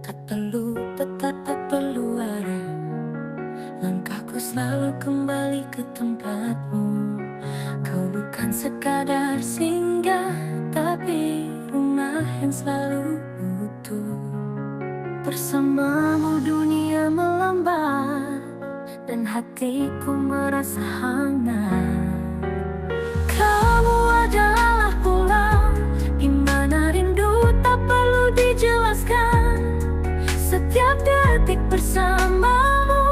tak perlu ada. Langkahku selalu kembali ke tempatmu. Kau bukan sekadar singgah, tapi rumah yang selalu utuh. Bersamamu dunia melambat, dan hatiku merasa hangat. Kamu adalah pulang, dimana rindu tak perlu dijelaskan. Setiap detik bersamamu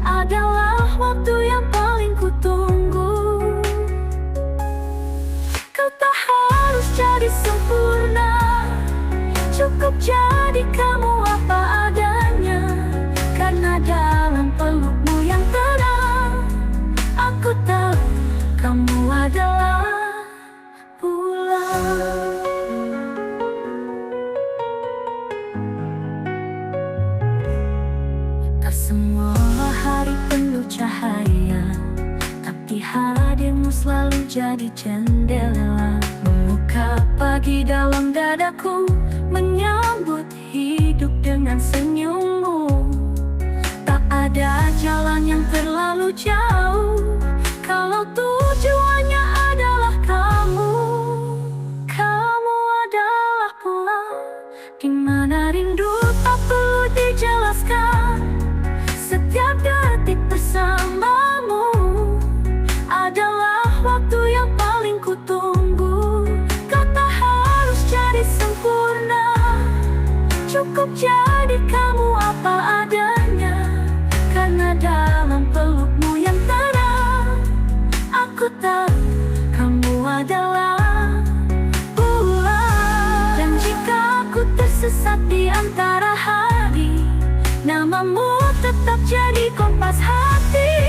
adalah waktu yang paling kutunggu. Kau tak harus jadi sempurna, cukup jadi kamu apa adanya. Karena dalam pelukmu yang tenang, aku tahu kamu adalah pulang. Tak semua hari penuh cahaya, tapi hadirmu selalu jadi jendela. Membuka pagi dalam dadaku, menyambut hidup dengan senyummu. Tak ada jalan yang terlalu jauh kalau tujuannya adalah kamu. Kamu adalah pulang, dimana rindu tak perlu dijelaskan. Setiap detik bersamamu adalah waktu yang paling kutunggu. Kau tak harus jadi sempurna, cukup jadi kamu apa adanya. Karena dalam pelukmu yang tenang, aku tahu kamu adalah pulang. Dan jika aku tersesat di antara hari, namamu tetap jadi kompas hati.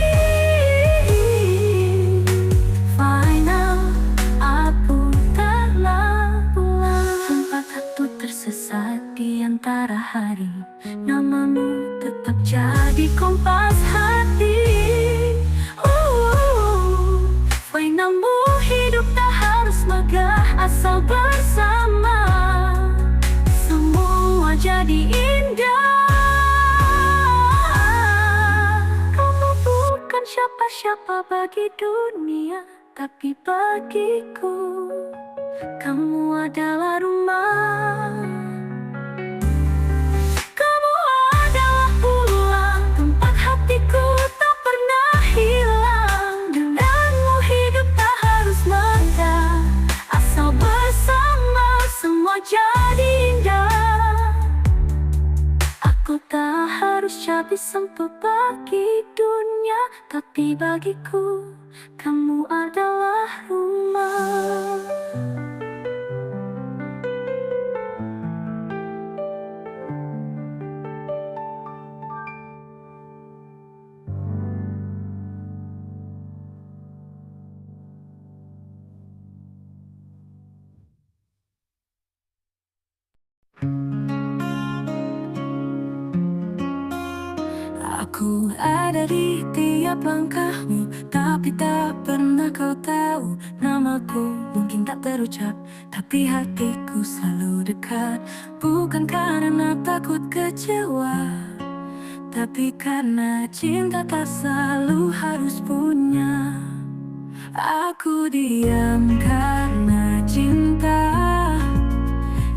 Final, aku telah pulang. Tempat aku tersesat di antara hari, namamu tetap jadi kompas hati. Finalmu hidup tak harus megah, asal bersama semua jadi indah. Siapa-siapa bagi dunia, tapi bagiku kamu adalah rumah. Kamu adalah pulang, tempat hatiku tak pernah hilang. Denganmu hidup tak harus megah, asal bersama semua jadi indah. Aku tak harus jadi sempurna bagi dunia, tapi bagiku kamu adalah rumah. Aku ada di tiap langkahmu, tapi tak pernah kau tahu namaku. Mungkin tak terucap, tapi hatiku selalu dekat. Bukan karena takut kecewa, tapi karena cinta tak selalu harus punya. Aku diam karena cinta,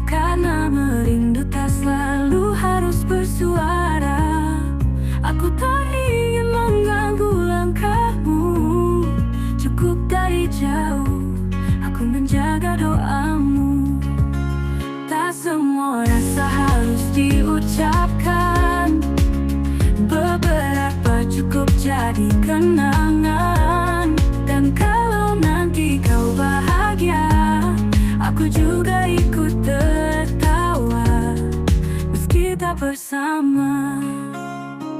karena merindu tak selalu harus bersuara. Aku tak ingin mengganggu langkahmu, cukup dari jauh aku menjaga doamu. Tak semua rasa harus diucapkan, beberapa cukup jadi kenangan. Dan kalau nanti kau bahagia, aku juga ikut tertawa. Meski tak bersama,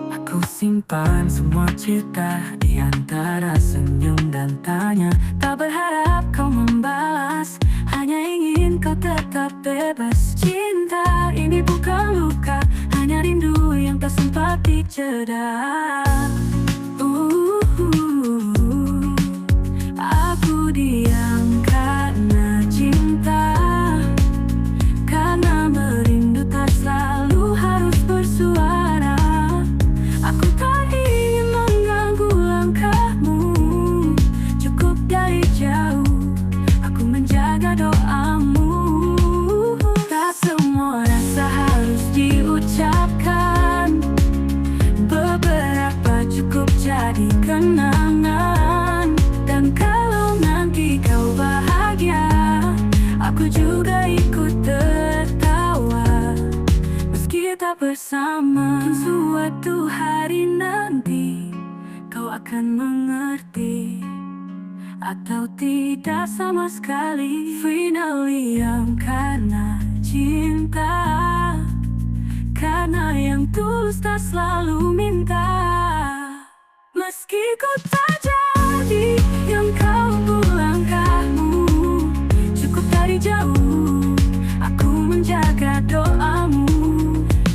aku simpan semua cerita di antara senyum dan tanya. Tak berharap kau membalas, hanya ingin kau tetap bebas. Cinta ini bukan luka, hanya rindu yang tak sempat diceda. Aku diam karena cinta, karena merindu tak selalu bersama. Suatu hari nanti kau akan mengerti, atau tidak sama sekali. Finally yang karena cinta, karena yang tulus tak selalu minta. Meski ku tak jadi yang kau langkahmu, cukup dari jauh aku menjaga doamu.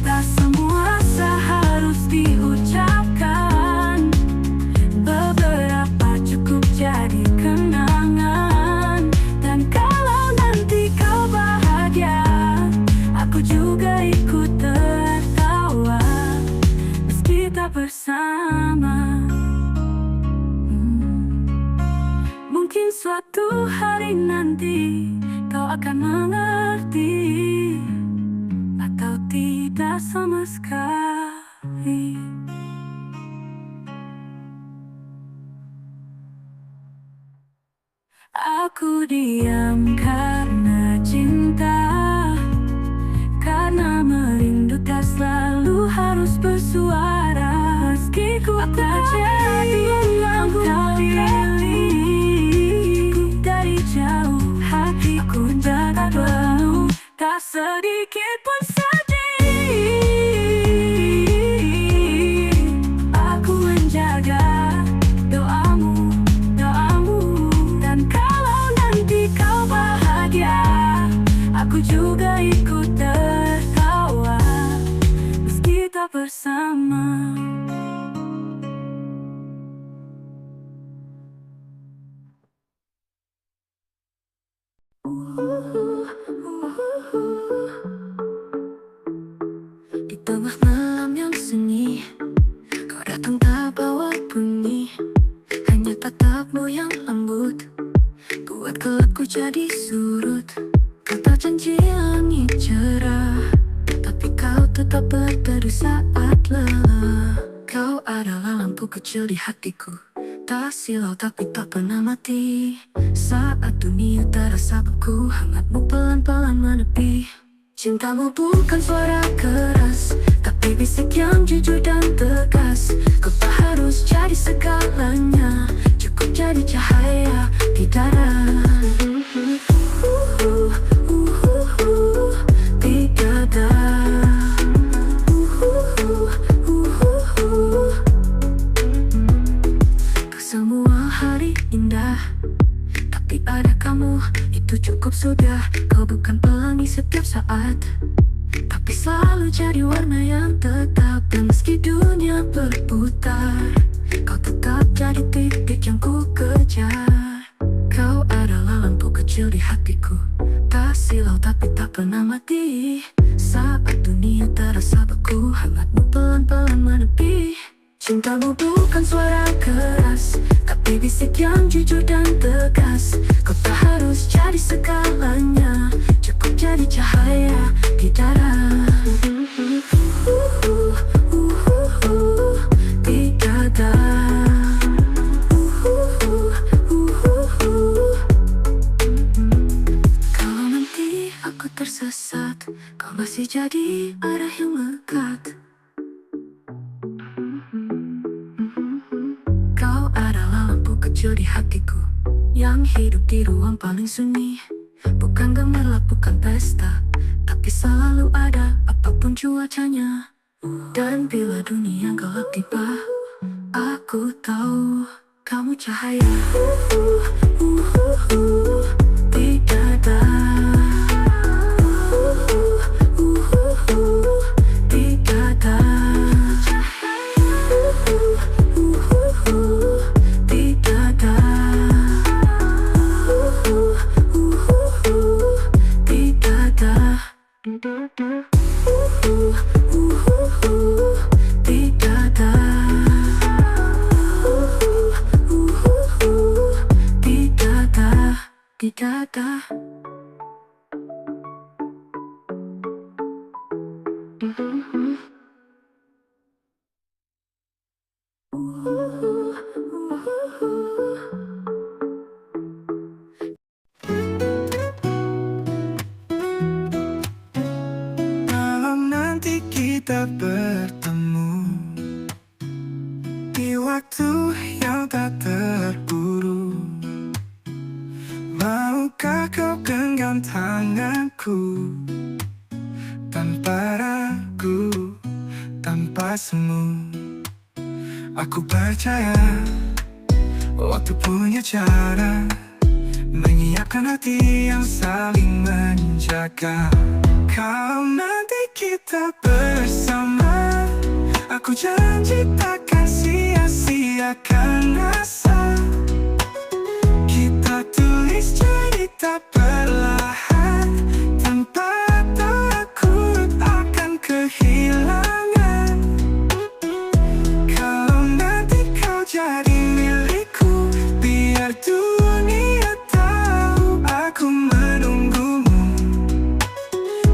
Tak semua rasa harus diucapkan, beberapa cukup jadi kenangan. Dan kalau nanti kau bahagia, aku juga ikut tertawa, meski tak bersama. Mungkin suatu hari nanti kau akan mengerti, atau tidak sama sekali. Aku diam karena cinta, karena merindu tak selalu harus bersuara. Meski ku tak jadi yang kau pilih, dari jauh hatiku jaga doamu, tak sedikit pun sedih. Aku menjaga doamu, dan kalau nanti kau bahagia, aku juga ikut tertawa, meski tak bersama. Di tengah malam yang sunyi, kau datang tak bawa bunyi, hanya tatapmu yang lembut buat gelapku jadi surut. Kata janji langit cerah, tapi kau tetap berteduh saat lelah. Kau adalah lampu kecil di hatiku, tak silau tapi tak pernah mati. Saat dunia terasa beku, hangatmu pelan-pelan menepi. Cintamu bukan suara keras, tapi bisik yang jujur dan tegas. Kau tak harus jadi segalanya, cukup jadi cahaya di dada. Di dada. Semua hari indah, tapi ada kamu, itu cukup sudah. Kau bukan pelangi setiap saat, tapi selalu jadi warna yang tetap. Dan meski dunia berputar, kau tetap jadi titik yang ku kejar. Kau adalah lampu kecil di hatiku, tak silau tapi tak pernah mati. Saat dunia terasa beku, hangatmu pelan-pelan menepi. Cintamu bukan suara keras, tapi bisik yang jujur dan tegas. Kau tak harus jadi segalanya, cukup jadi cahaya di dada. Di dada. Kalau nanti aku tersesat, kau masih jadi arah yang lekat. Kau adalah lampu kecil di hatiku, yang hidup di ruang paling sunyi. Bukan gemerlap, bukan pesta, tapi selalu ada apapun cuacanya. Dan bila dunia gelap tiba, aku tahu kamu cahaya. Di dada. Di dada. Di dada. Di dada. Di dada. Di dada. Di dada. Malam nanti kita Maukah kau genggam tanganku tanpa ragu, tanpa semu? Aku percaya waktu punya cara menyiapkan hati yang saling menjaga. Kalau nanti kita bersama, aku janji takkan sia-siakan rasa. Kita tulis cerita perlahan, tanpa takut akan kehilangan. Kalau nanti kau jadi milikku, biar dunia tahu aku menunggumu.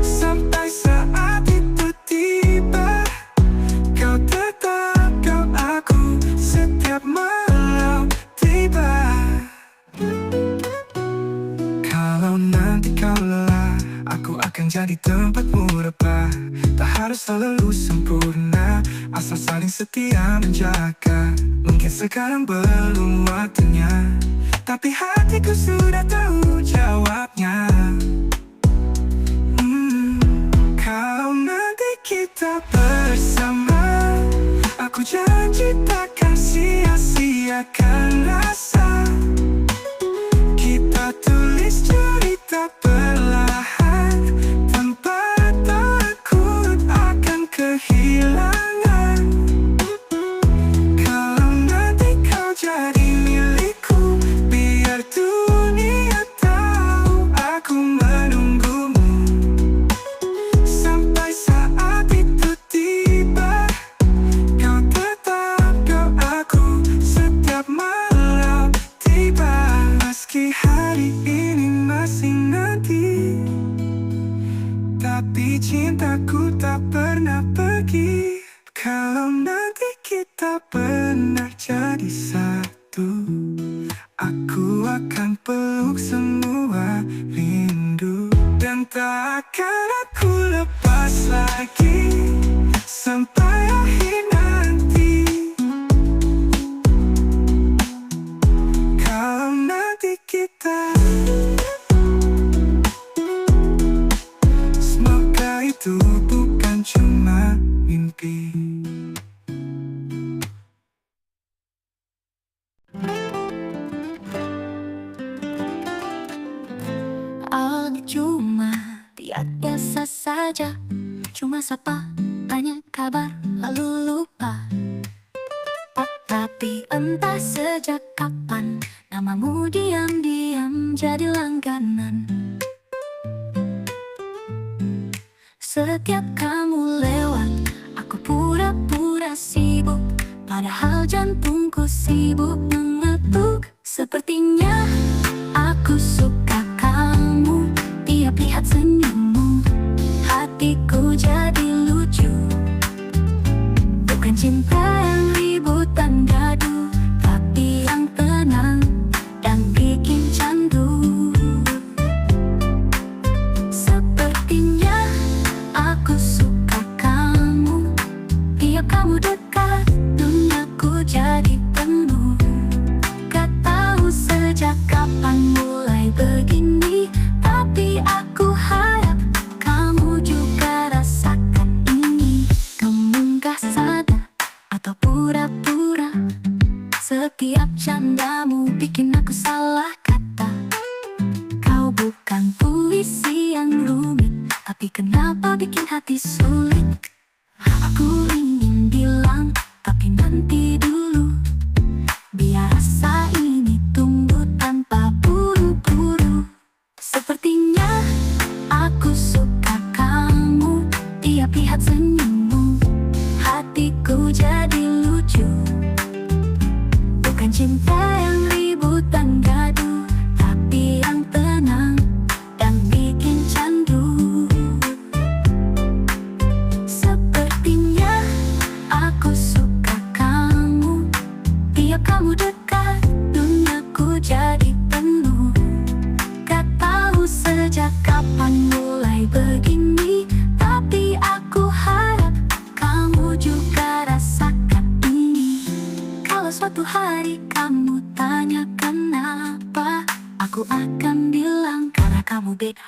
Sampai saat itu tiba, kau tetap kau aku setiap malam tiba. Kalau nanti kau lelah, aku akan jadi tempatmu rebah. Tak harus selalu sempurna, asal saling setia menjaga. Mungkin sekarang belum waktunya, tapi hatiku sudah tahu jawabnya. Kalau nanti kita bersama, aku janji takkan sia-siakan rasa. Kita tulis cerita perlahan, tanpa takut akan kehilangan. Kalau nanti kau jadi milikku, biar dunia tahu aku menunggumu. Sampai saat itu tiba, kau tetap kau aku setiap malam tiba. Meski hari ini masih nanti, tapi cintaku tak pernah pergi. Kalau nanti kita benar jadi satu, aku akan peluk semua rindu. Dan tak akan aku lepas lagi sampai akhir nanti. Kalau nanti kita, semoga itu bukan cuma mimpi. Awalnya cuma lihat biasa saja, cuma sapa, tanya kabar, lalu lupa. Tapi entah sejak kapan, namamu diam-diam jadi langganan. Setiap kamu lewat, aku pura-pura sibuk, padahal jantungku sibuk mengetuk. Sepertinya aku suka kamu, tiap lihat senyummu, hatiku jadi lucu. Bukan cinta yang ribut dan gaduh, tapi yang tenang dan bikin candu. Sepertinya aku suka kamu, tiap kamu dekat, duniaku jadi penuh. Gak tahu sejak kapan mulai begini, tapi aku harap kamu juga rasakan ini. Kamu gak sadar atau pura-pura, setiap candamu bikin aku salah kata. Kau bukan puisi yang rumit, tapi kenapa bikin hati sulit? Aku ingin bilang, tapi nanti dulu, biar rasa ini tumbuh tanpa buru-buru. Sepertinya aku suka kamu, tiap lihat senyummu, hatiku jadi lucu. Bukan cinta yang ribut dan gaduh, tapi yang tenang dan bikin candu. Sepertinya Aku akan bilang karena kamu beda.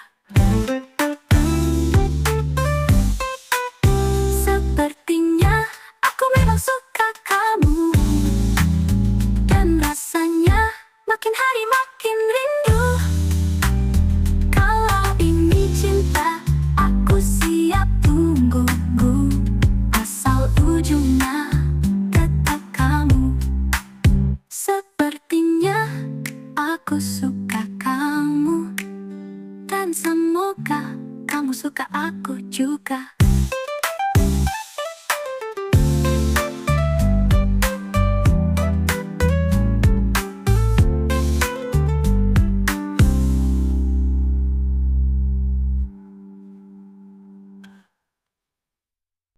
Sepertinya aku memang suka kamu, dan rasanya makin hari makin rindu. Kalau ini cinta, aku siap tunggu. Asal ujungnya tetap kamu. Sepertinya aku suka kamu, dan semoga kamu suka aku juga.